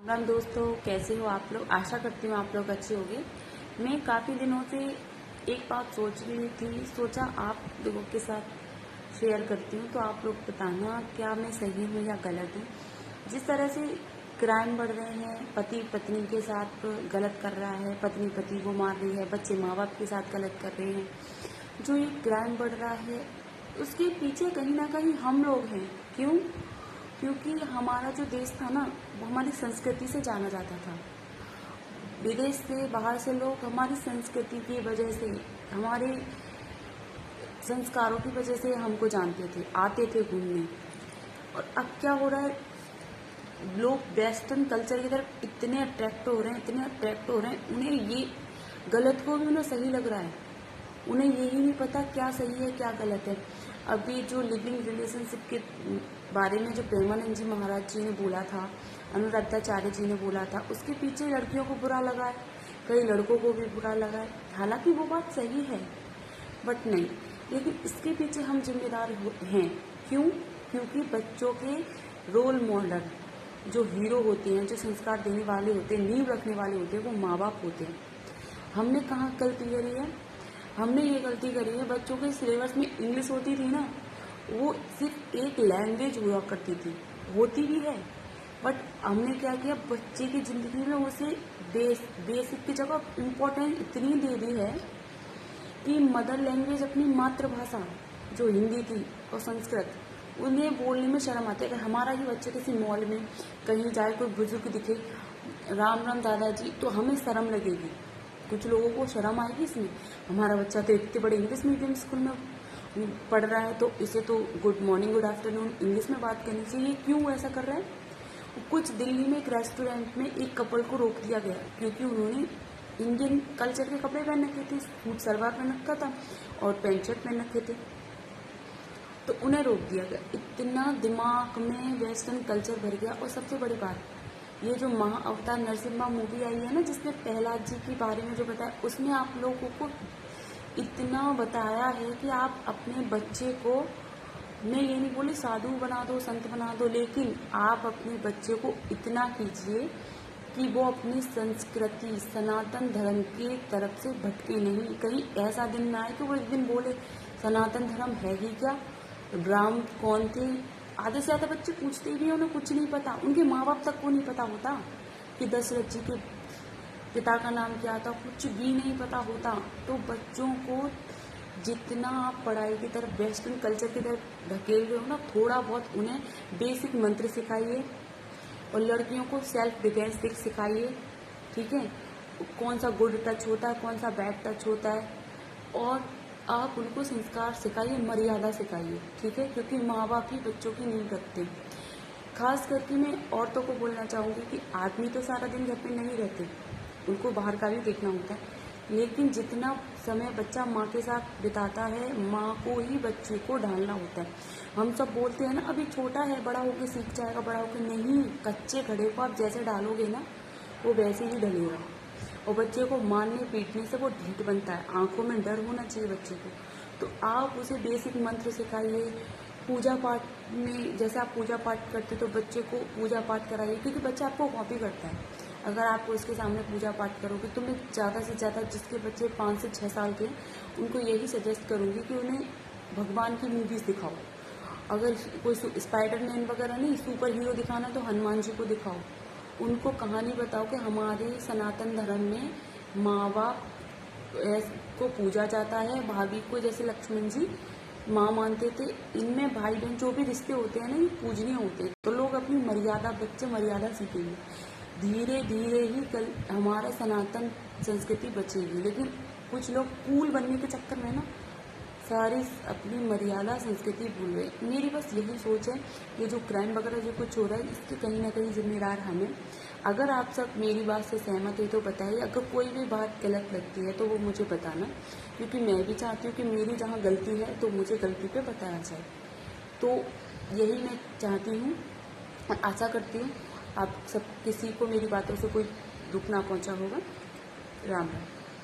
राम दोस्तों, कैसे हो आप लोग। आशा करती हूँ आप लोग अच्छे होंगे। मैं काफ़ी दिनों से एक बात सोच रही थी, सोचा आप लोगों के साथ शेयर करती हूँ तो आप लोग बताना क्या मैं सही हूँ या गलत हूँ। जिस तरह से क्राइम बढ़ रहे हैं, पति पत्नी के साथ गलत कर रहा है, पत्नी पति को मार रही है, बच्चे माँ बाप के साथ गलत कर रहे हैं, जो ये क्राइम बढ़ रहा है उसके पीछे कहीं ना कहीं हम लोग हैं। क्यों? क्योंकि हमारा जो देश था ना, वो हमारी संस्कृति से जाना जाता था। विदेश से, बाहर से लोग हमारी संस्कृति की वजह से, हमारे संस्कारों की वजह से हमको जानते थे, आते थे घूमने। और अब क्या हो रहा है, लोग वेस्टर्न कल्चर की तरफ इतने अट्रैक्ट हो रहे हैं, इतने अट्रैक्ट हो रहे हैं, उन्हें ये गलत को भी उन्हें सही लग रहा है। उन्हें यही नहीं पता क्या सही है क्या गलत है। अभी जो लिविंग रिलेशनशिप के बारे में जो प्रेमानंद जी महाराज जी ने बोला था, अनुराधाचार्य जी ने बोला था, उसके पीछे लड़कियों को बुरा लगा है, कई लड़कों को भी बुरा लगा है। हालांकि वो बात सही है, बट नहीं, लेकिन इसके पीछे हम जिम्मेदार हैं। क्यों? क्योंकि बच्चों के रोल मॉडल जो हीरो होते हैं, जो संस्कार देने वाले होते हैं, नींव रखने वाले होते हैं, वो माँ बाप होते हैं। हमने कहाँ गलती करी है? हमने ये गलती करी है, बच्चों के सिलेबस में इंग्लिश होती थी ना, वो सिर्फ एक लैंग्वेज हुआ करती थी, होती भी है, बट हमने क्या किया, बच्चे की ज़िंदगी में उसे बेसिक की जगह इम्पोर्टेंस इतनी दे दी है कि मदर लैंग्वेज, अपनी मातृभाषा जो हिंदी थी और संस्कृत, उन्हें बोलने में शर्म आती है। अगर हमारा ही बच्चा किसी मॉल में कहीं जाए, कोई बुजुर्ग दिखे, राम राम दादाजी, तो हमें शर्म लगेगी। कुछ लोगों को शर्म आएगी इसमें, हमारा बच्चा तो इतने बड़े इंग्लिश मीडियम स्कूल में पढ़ रहा है, तो इसे तो good morning good afternoon English में बात करनी चाहिए। क्यों ऐसा कर रहा है? कुछ दिल्ली में एक रेस्टोरेंट में एक कपल को रोक दिया गया क्योंकि उन्होंने इंडियन कल्चर के कपड़े पहन रखे थे, सूट सलवार पहन रखा था और पैंट शर्ट पहन रखे थे, तो उन्हें रोक दिया गया। इतना दिमाग में वेस्टर्न कल्चर भर गया। और सबसे बड़ी बात, ये जो महा अवतार नरसिम्हा मूवी आई है ना, जिसमें प्रहलाद जी के बारे में जो बताया, उसमें आप लोगों को इतना बताया है कि आप अपने बच्चे को, मैं ये नहीं बोली साधु बना दो, संत बना दो, लेकिन आप अपने बच्चे को इतना कीजिए कि वो अपनी संस्कृति, सनातन धर्म की तरफ से भटके नहीं। कहीं ऐसा दिन ना आए कि वो एक दिन बोले सनातन धर्म है ही क्या, राम कौन थे। आधे से ज़्यादा बच्चे पूछते भी हैं, उन्हें कुछ नहीं पता, उनके माँ बाप तक को नहीं पता होता कि दशरथ जी के पिता का नाम क्या था, कुछ भी नहीं पता होता। तो बच्चों को जितना आप पढ़ाई की तरफ, वेस्टर्न कल्चर की तरफ धकेल रहे हो ना, थोड़ा बहुत उन्हें बेसिक मंत्र सिखाइए और लड़कियों को सेल्फ डिफेंस सिखाइए। ठीक है, कौन सा गुड टच होता है, कौन सा बैड टच होता है, और आप उनको संस्कार सिखाइए, मर्यादा सिखाइए। ठीक है, क्योंकि माँ बाप ही बच्चों की नींव रखते हैं। खास करके मैं औरतों को बोलना चाहूँगी कि आदमी तो सारा दिन घर पे नहीं रहते, उनको बाहर का भी देखना होता है, लेकिन जितना समय बच्चा माँ के साथ बिताता है, माँ को ही बच्चे को ढालना होता है। हम सब बोलते हैं ना, अभी छोटा है, बड़ा होकर सीख जाएगा, बड़ा होकर नहीं, कच्चे खड़े को आप जैसे डालोगे ना, वो वैसे ही ढलेगा। और बच्चे को मारने पीटने से वो ढीठ बनता है, आंखों में डर होना चाहिए बच्चे को। तो आप उसे बेसिक मंत्र सिखाइए। पूजा पाठ में जैसे आप पूजा पाठ करते तो बच्चे को पूजा पाठ कराइए, क्योंकि बच्चा आपको कॉपी करता है। अगर आप उसके सामने पूजा पाठ करोगे तो मैं ज़्यादा से ज़्यादा, जिसके बच्चे 5 से 6 साल के, उनको यही सजेस्ट करूँगी कि उन्हें भगवान की मूवीज़ दिखाओ। अगर कोई स्पाइडरमैन वगैरह नहीं, सुपर हीरो दिखाना तो हनुमान जी को दिखाओ। उनको कहानी बताओ कि हमारे सनातन धर्म में माँ बाप को पूजा जाता है, भाभी को जैसे लक्ष्मण जी माँ मानते थे, इनमें भाई बहन जो भी रिश्ते होते हैं ना, ये पूजनीय होते हैं। तो लोग अपनी मर्यादा, बच्चे मर्यादा सीखेंगे, धीरे धीरे ही कल हमारा सनातन संस्कृति बचेगी। लेकिन कुछ लोग कूल बनने के चक्कर में ना सारी अपनी मर्यादा संस्कृति भूल गए। मेरी बस यही सोच है, ये जो क्राइम वगैरह जो कुछ हो रहा है, इसके कहीं ना कहीं जिम्मेदार हमें। अगर आप सब मेरी बात से सहमत है तो बताइए, अगर कोई भी बात गलत लगती है तो वो मुझे बताना, क्योंकि मैं भी चाहती हूँ कि मेरी जहाँ गलती है तो मुझे गलती पे बताया जाए। तो यही मैं चाहती हूँ और आशा करती हूँ आप सब, किसी को मेरी बातों से कोई दुख ना पहुँचा होगा। राम राम।